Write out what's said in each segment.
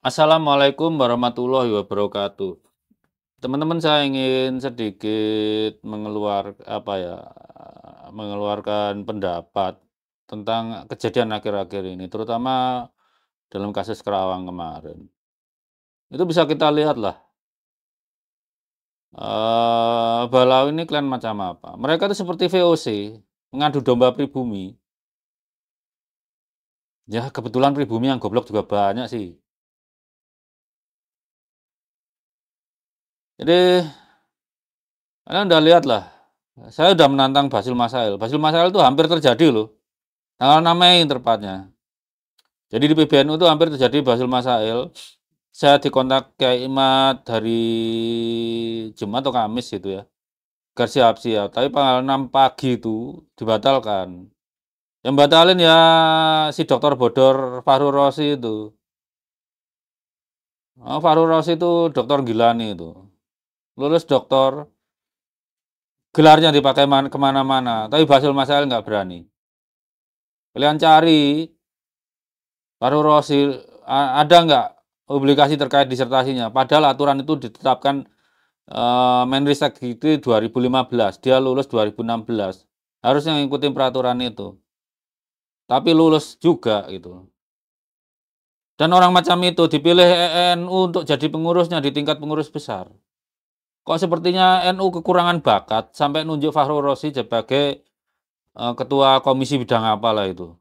Assalamualaikum warahmatullahi wabarakatuh. Teman-teman, saya ingin sedikit mengeluarkan pendapat tentang kejadian akhir-akhir ini, terutama dalam kasus Kerawang kemarin. Itu bisa kita lihat lah, Balaau ini klien macam apa. Mereka itu seperti VOC, mengadu domba pribumi. Ya, kebetulan pribumi yang goblok juga banyak sih. Jadi, kalian udah lihat lah, saya udah menantang Basil Masail. Basil Masail itu hampir terjadi loh. Tanggal 6 Mei tepatnya. Jadi di PBNU itu hampir terjadi Basil Masail. Saya dikontak Kiai Imad hari Jumat atau Kamis gitu ya. Agar siap-siap. Tapi tanggal 6 pagi itu dibatalkan. Yang batalin ya si dokter bodor Fahru Rosi itu. Oh, Fahru Rosi itu dokter Gilani itu. Lulus dokter, gelarnya dipakai kemana-mana. Tapi Basil Masail nggak berani. Kalian cari Fahru Rosi, ada nggak publikasi terkait disertasinya? Padahal aturan itu ditetapkan Menristek itu 2015, dia lulus 2016. Harusnya ngikutin peraturan itu. Tapi lulus juga gitu. Dan orang macam itu dipilih NU untuk jadi pengurusnya di tingkat pengurus besar. Kok sepertinya NU kekurangan bakat sampai nunjuk Fahru Rosi sebagai ketua komisi bidang apalah itu.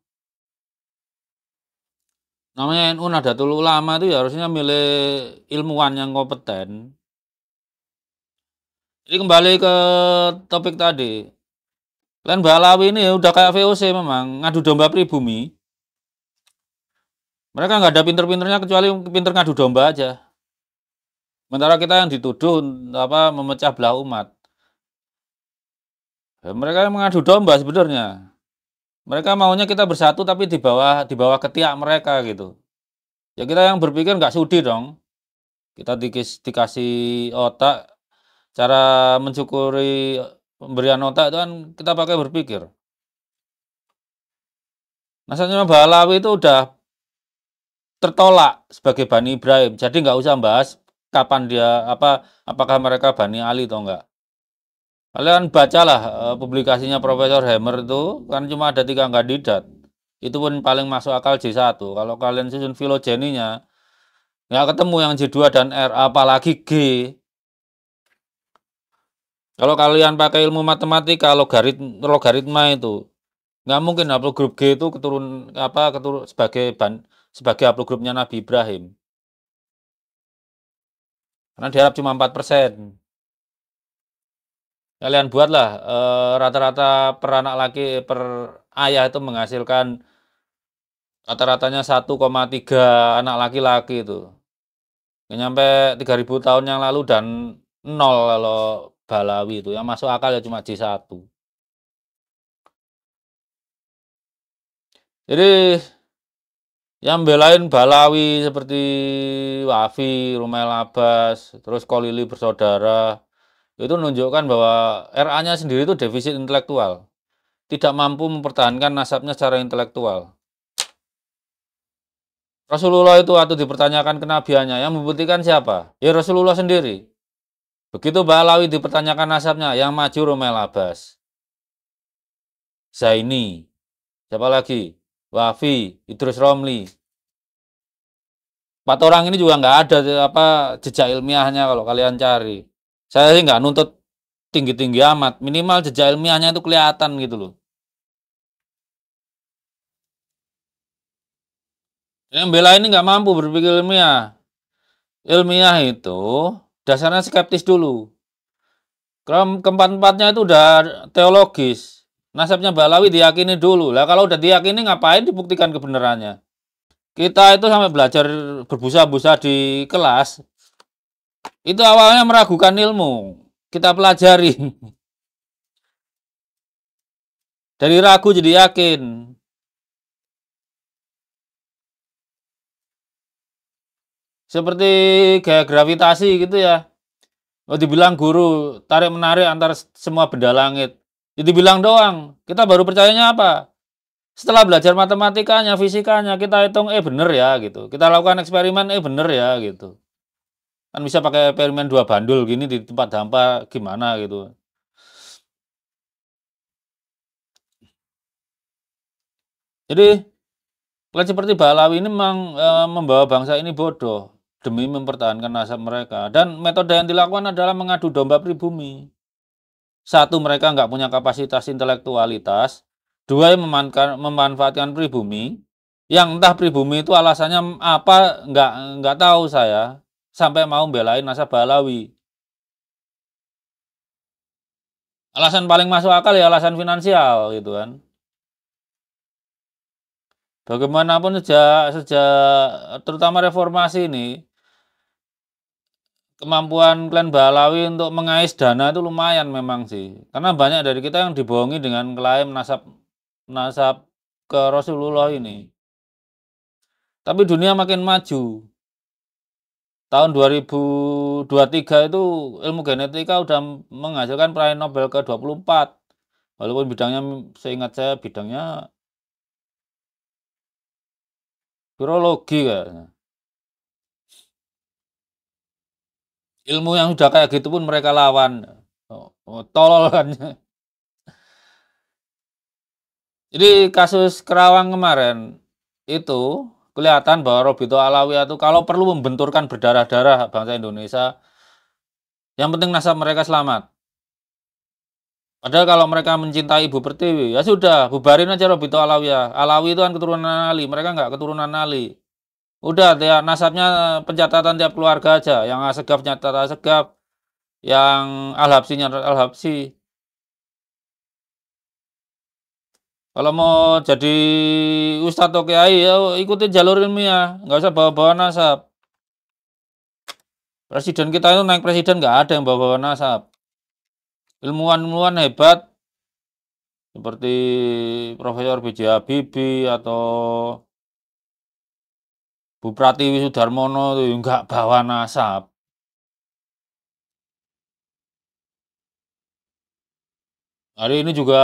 Namanya NU Nahdlatul Ulama itu ya harusnya milih ilmuwan yang kompeten. Jadi kembali ke topik tadi. Kalian Balawi ini ya udah kayak VOC memang, ngadu domba pribumi. Mereka nggak ada pinter-pinternya kecuali pinter ngadu domba aja. Sementara kita yang dituduh memecah belah umat. Ya, mereka yang mengadu domba sebenarnya. Mereka maunya kita bersatu tapi di bawah ketiak mereka gitu. Ya kita yang berpikir nggak sudi dong. Kita dikasih otak, cara mensyukuri pemberian otak itu kan kita pakai berpikir. Nasanya Balawi itu udah tertolak sebagai Bani Ibrahim. Jadi nggak usah bahas kapan dia apakah mereka Bani Ali atau enggak. Kalian bacalah publikasinya Profesor Hammer itu kan cuma ada 3 kandidat. Itu pun paling masuk akal J1. Kalau kalian susun filogeninya nggak ketemu yang J2 dan R, apalagi G. Kalau kalian pakai ilmu matematika logaritma itu nggak mungkin haplogrup G itu keturun sebagai haplogrupnya Nabi Ibrahim. Karena diharap cuma 4%. Kalian buatlah rata-rata per anak laki per ayah itu menghasilkan rata-ratanya 1,3 anak laki-laki itu. Nyampe 3.000 tahun yang lalu dan 0 kalau Balawi itu. Yang masuk akal ya cuma J1. Jadi yang belain Balawi seperti Wafi, Rumail Abbas, terus Kolili bersaudara, itu menunjukkan bahwa RA-nya sendiri itu defisit intelektual. Tidak mampu mempertahankan nasabnya secara intelektual. Rasulullah itu waktu dipertanyakan kenabiannya, yang membuktikan siapa? Ya Rasulullah sendiri. Begitu Balawi dipertanyakan nasabnya, yang maju Rumail Abbas, Zaini, siapa lagi? Wafi, Idrus Romli. 4 orang ini juga nggak ada jejak ilmiahnya kalau kalian cari. Saya sih nggak nuntut tinggi-tinggi amat, minimal jejak ilmiahnya itu kelihatan gitu loh. Yang bela ini nggak mampu berpikir ilmiah. Ilmiah itu dasarnya skeptis dulu. Keempat-empatnya itu udah teologis. Nasabnya Balawi diyakini dulu. Lah kalau udah diyakini ngapain dibuktikan kebenarannya? Kita itu sampai belajar berbusa-busa di kelas. Itu awalnya meragukan ilmu. Kita pelajari. Dari ragu jadi yakin. Seperti gaya gravitasi gitu ya. Oh, dibilang guru tarik-menarik antara semua benda langit. Jadi bilang doang. Kita baru percayanya apa? Setelah belajar matematikanya, fisikanya, kita hitung, bener ya gitu. Kita lakukan eksperimen, bener ya gitu. Kan bisa pakai eksperimen 2 bandul gini di tempat hampa gimana gitu. Jadi, seperti Balawi ini memang, membawa bangsa ini bodoh demi mempertahankan nasab mereka, dan metode yang dilakukan adalah mengadu domba pribumi. Satu, mereka nggak punya kapasitas intelektualitas. Dua, memanfaatkan pribumi, yang entah pribumi itu alasannya apa, nggak tahu saya, sampai mau belain nasab Balawi. Alasan paling masuk akal ya alasan finansial gitu kan. Bagaimanapun sejak sejak terutama reformasi ini, kemampuan klan Balawi untuk mengais dana itu lumayan memang sih. Karena banyak dari kita yang dibohongi dengan klaim nasab nasab ke Rasulullah ini. Tapi dunia makin maju. Tahun 2023 itu ilmu genetika udah menghasilkan peraih Nobel ke-24. Walaupun bidangnya, seingat saya bidangnya virologi kayaknya. Ilmu yang udah kayak gitu pun mereka lawan. Tolol kan. Jadi kasus Kerawang kemarin itu kelihatan bahwa Robito Alawiyah itu kalau perlu membenturkan berdarah-darah bangsa Indonesia, yang penting nasab mereka selamat. Padahal kalau mereka mencintai Ibu Pertiwi, ya sudah, bubarin aja Robito Alawiyah. Alawi itu kan keturunan Ali, mereka nggak keturunan Ali. Udah, ya, nasabnya pencatatan tiap keluarga aja. Yang Asegaf nyatat Asegaf, yang Al-Habsyi nyatat Al-Habsyi. Kalau mau jadi ustadz atau kiai, ya ikutin jalur ilmiah, nggak usah bawa-bawa nasab. Presiden kita itu naik presiden nggak ada yang bawa-bawa nasab. Ilmuwan-ilmuwan hebat seperti Profesor B.J. Habibie atau Bu Pratiwi Sudarmono itu nggak bawa nasab. Hari ini juga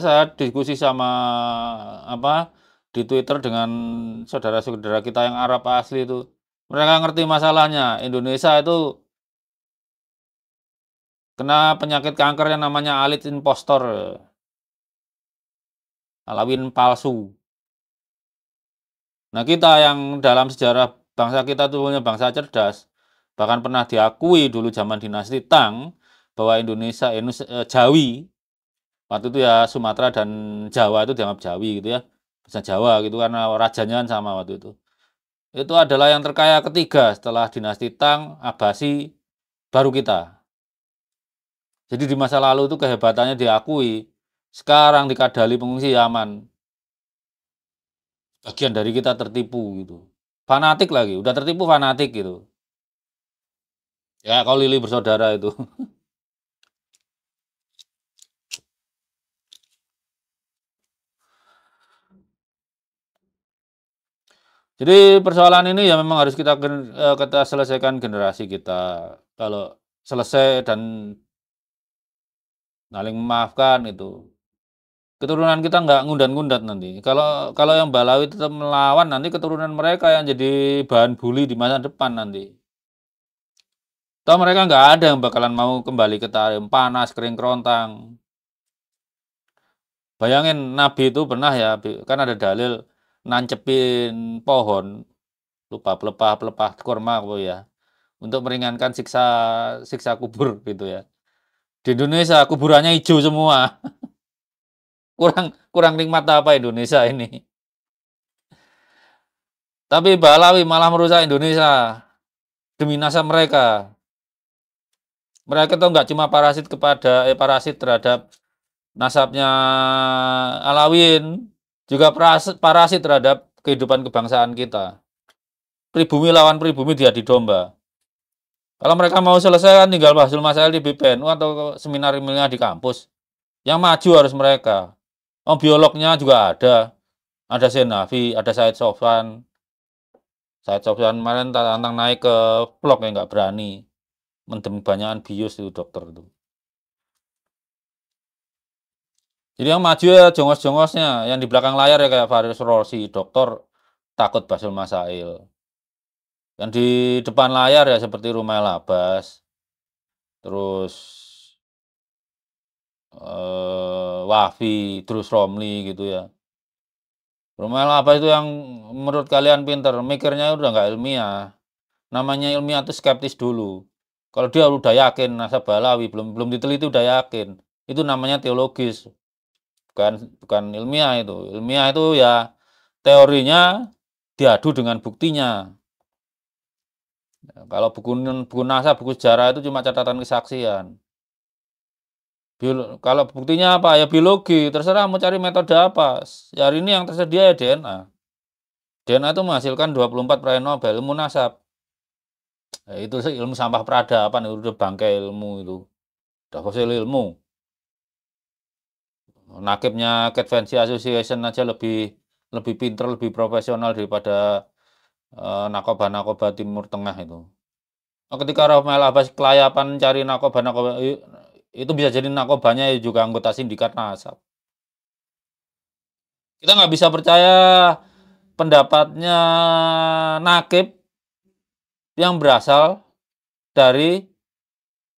saya diskusi sama di Twitter dengan saudara-saudara kita yang Arab asli itu. Mereka ngerti masalahnya. Indonesia itu kena penyakit kanker yang namanya alit impostor, alawin palsu. Nah, kita yang dalam sejarah bangsa kita itu punya bangsa cerdas, bahkan pernah diakui dulu zaman dinasti Tang bahwa Indonesia Jawi, waktu itu ya Sumatera dan Jawa itu dianggap Jawi gitu ya, bahasa Jawa gitu karena rajanya kan sama waktu itu. Itu adalah yang terkaya ketiga setelah dinasti Tang, Abbasi, baru kita. Jadi di masa lalu itu kehebatannya diakui. Sekarang dikadali pengungsi Yaman, bagian dari kita tertipu gitu. Fanatik lagi, udah tertipu fanatik gitu. Ya kalau Lili bersaudara itu. Jadi persoalan ini ya memang harus kita selesaikan generasi kita. Kalau selesai dan saling memaafkan itu, keturunan kita nggak ngundat-ngundat nanti. Kalau kalau yang Balawi tetap melawan, nanti keturunan mereka yang jadi bahan bully di masa depan nanti. Toh mereka nggak ada yang bakalan mau kembali ke Tarim, panas, kering kerontang. Bayangin Nabi itu pernah ya, kan ada dalil nancepin pohon, lupa pelepah-pelepah kurma apa ya, untuk meringankan siksa siksa kubur gitu ya. Di Indonesia kuburannya hijau semua. Kurang kurang nikmat apa Indonesia ini. Tapi Balawi malah merusak Indonesia demi nasab mereka. Mereka tuh nggak cuma parasit terhadap nasabnya Alawin, juga parasit terhadap kehidupan kebangsaan kita. Pribumi lawan pribumi diadu domba. Kalau mereka mau selesai kan tinggal Basul Masail di BPNU atau seminar ilmiah di kampus. Yang maju harus mereka. Oh, biolognya juga ada. Ada Senafi, ada Said Sofwan. Said Sofwan kemarin tantang naik ke vlog yang nggak berani. Mendem banyakan bius itu dokter itu. Jadi yang maju ya jongos-jongosnya, yang di belakang layar ya kayak Faris Rosi, dokter takut Basul Masail. Yang di depan layar ya seperti Rumail Abbas, terus Wahfi, terus Romli gitu ya. Rumail Abbas itu yang menurut kalian pinter, mikirnya udah nggak ilmiah. Namanya ilmiah itu skeptis dulu. Kalau dia udah yakin nasab Balawi belum belum diteliti udah yakin, itu namanya teologis, bukan ilmiah itu. Ilmiah itu ya teorinya diadu dengan buktinya. Kalau buku nasab, buku sejarah itu cuma catatan kesaksian. Kalau buktinya apa? Ya biologi, terserah mau cari metode apa. Hari ini yang tersedia ya DNA. DNA itu menghasilkan 24 peraih Nobel ilmu nasab. Itu sih ilmu sampah peradaban, itu udah bangkai ilmu itu. Udah fosil ilmu. Nakibnya Cat Fancy Association aja lebih lebih pinter, lebih profesional daripada nakoba-nakoba Timur Tengah itu. Ketika Rafael Abbas kelayapan cari nakoba-nakoba itu bisa jadi nakobanya juga anggota sindikat nasab. Kita nggak bisa percaya pendapatnya nakib yang berasal dari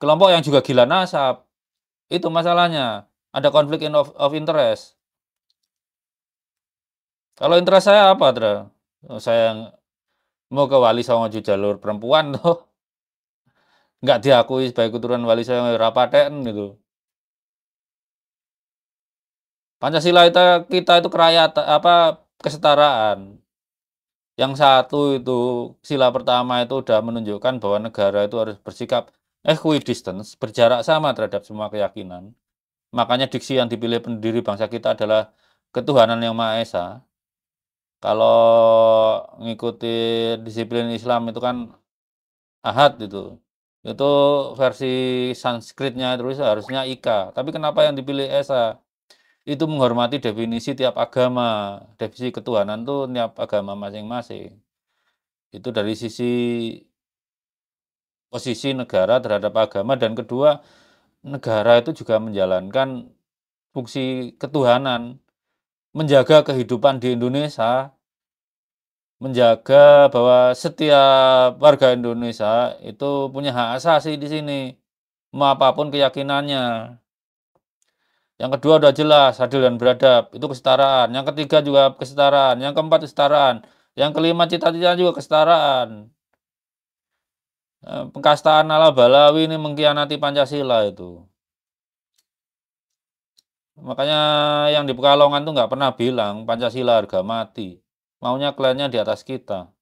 kelompok yang juga gila nasab. Itu masalahnya. Ada konflik of interest. Kalau interest saya apa, Tra? Saya mau ke Wali Songo jalur perempuan tuh. Nggak diakui sebagai keturunan Wali Songo rapaten gitu. Pancasila kita itu kesetaraan. Yang satu itu sila pertama itu udah menunjukkan bahwa negara itu harus bersikap equidistance, berjarak sama terhadap semua keyakinan. Makanya diksi yang dipilih pendiri bangsa kita adalah ketuhanan yang Maha Esa. Kalau ngikuti disiplin Islam itu kan ahad itu. Itu versi Sanskritnya terus harusnya Ika. Tapi kenapa yang dipilih Esa? Itu menghormati definisi tiap agama. Definisi ketuhanan tuh tiap agama masing-masing. Itu dari sisi posisi negara terhadap agama dan kedua, negara itu juga menjalankan fungsi ketuhanan, menjaga kehidupan di Indonesia, menjaga bahwa setiap warga Indonesia itu punya hak asasi di sini, mau apapun keyakinannya. Yang kedua udah jelas, adil dan beradab, itu kesetaraan. Yang ketiga juga kesetaraan. Yang keempat kesetaraan. Yang kelima cita-cita juga kesetaraan. Pengkastaan ala Balawi ini mengkhianati Pancasila itu. Makanya yang di Pekalongan tuh nggak pernah bilang Pancasila harga mati. Maunya kliennya di atas kita.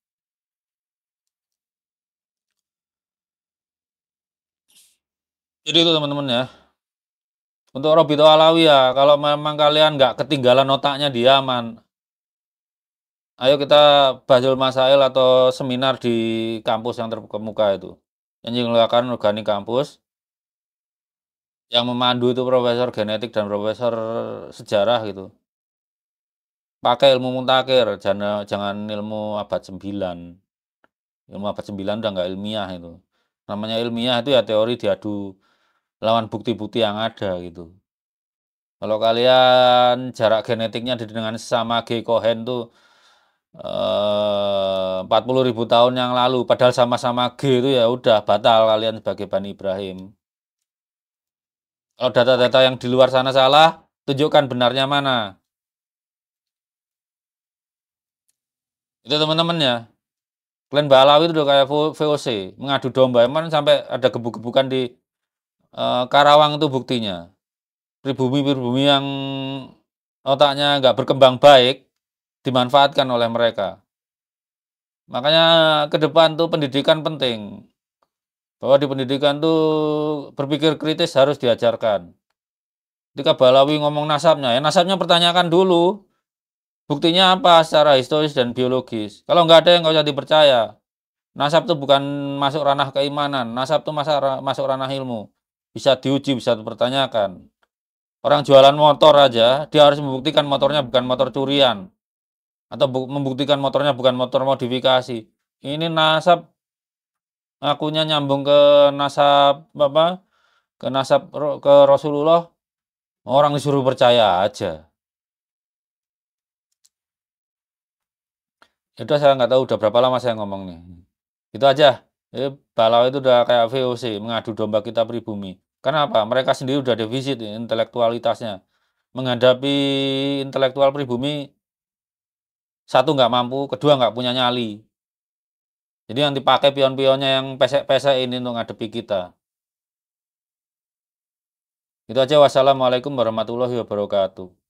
Jadi itu teman-teman ya. Untuk Robito Alawi ya, kalau memang kalian nggak ketinggalan otaknya dia aman. Ayo kita Basul Masail atau seminar di kampus yang terkemuka itu. Yang dilakukan organik kampus. Yang memandu itu profesor genetik dan profesor sejarah gitu. Pakai ilmu muntakir, jangan ilmu abad 9. Ilmu abad 9 udah nggak ilmiah itu. Namanya ilmiah itu ya teori diadu lawan bukti-bukti yang ada gitu. Kalau kalian jarak genetiknya dengan sesama G. Cohen tuh 40.000 tahun yang lalu, padahal sama-sama G itu ya udah batal kalian sebagai Bani Ibrahim. Kalau data-data yang di luar sana salah, tunjukkan benarnya mana. Itu teman-teman ya. Klan Balawi itu udah kayak VOC, mengadu domba. Emang sampai ada gebuk-gebukan di Karawang itu buktinya. Pribumi-pribumi yang otaknya nggak berkembang baik, dimanfaatkan oleh mereka. Makanya ke depan tuh pendidikan penting. Bahwa di pendidikan tuh berpikir kritis harus diajarkan. Ketika Balawi ngomong nasabnya, ya nasabnya pertanyakan dulu. Buktinya apa secara historis dan biologis. Kalau nggak ada yang nggak usah dipercaya. Nasab tuh bukan masuk ranah keimanan. Nasab tuh masuk ranah ilmu. Bisa diuji, bisa dipertanyakan. Orang jualan motor aja, dia harus membuktikan motornya bukan motor curian. Atau membuktikan motornya bukan motor modifikasi. Ini nasab ngakunya nyambung ke nasab apa? Ke nasab ke Rasulullah. Orang disuruh percaya aja. Ya udah saya nggak tahu udah berapa lama saya ngomong nih. Itu aja. Balau itu udah kayak VOC, mengadu domba kita pribumi. Kenapa? Mereka sendiri udah defisit intelektualitasnya. Menghadapi intelektual pribumi, satu nggak mampu, kedua nggak punya nyali. Jadi yang dipakai pion-pionnya yang pesek-pesek ini untuk ngadepi kita. Itu aja. Wassalamualaikum warahmatullahi wabarakatuh.